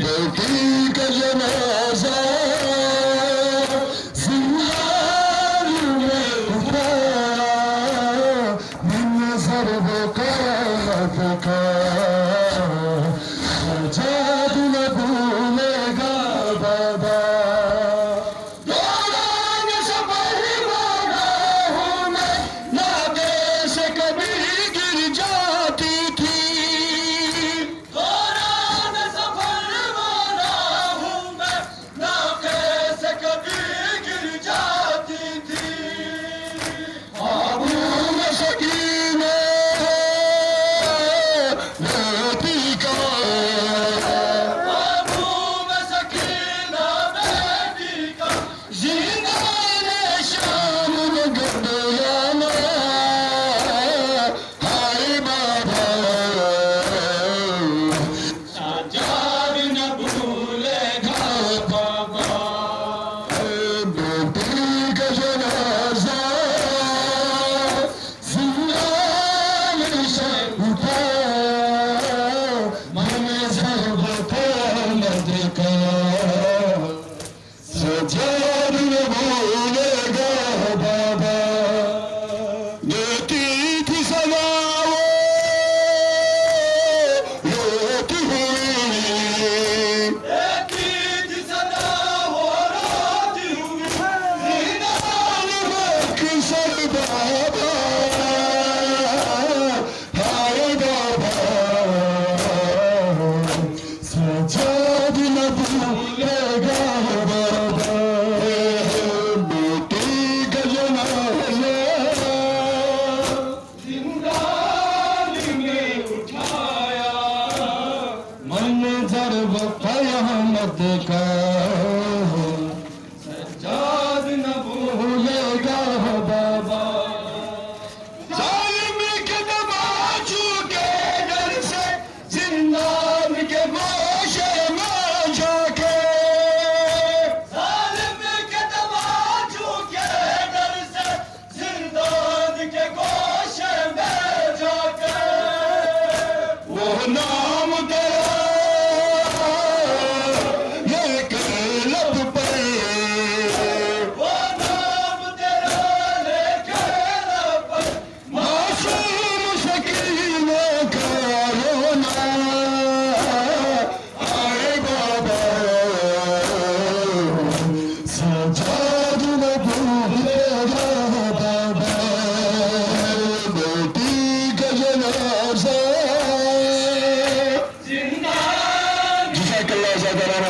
बेटी का जनाजा जिंदान में उठाया मैंने सर्व क़यामत का सजाद न भूलेगा बाबा दौरान सफर मारा हूँ मैं नादे से कभी गिर जाती थी दौरान सफर मारा हूँ मैं नाके से कभी गिर जाती थी आबू में सकीने बेटी का बाबू में सकीना बेटी का जिंदान शाम में गंदयाना हाय बाबा सजाद न भूलेगा बाबा बेटी का जनाजा जिंदान से उठाया मैंने सर्व क़यामत का सजाद न भूलेगा बाबा देती थी सदा वो रोती हुई देखी थी सदा वो रोती हुई ज़िंदान मकसद बाबा हाय बाबा सजाद न भूलेगा बाबा बेटी का जनाजा जिंदानी में उठाया मंजर वो क़यामत का सजाद न भूलेगा बाबा जालिम के तमाचू के डर से जिंदान के गोशे में जाके जालिम के तमाचू के डर से जिंदान के गोशे में जाके वो नाम तेरा लेके लब पर वो नाम तेरा लेके लब पर मासूम शकीनों का रोना आए बाबा सजाद न भूलेगा बाबा बेटी का जनाजा जिंदान जज़ाकल्लाह ज़ाकराना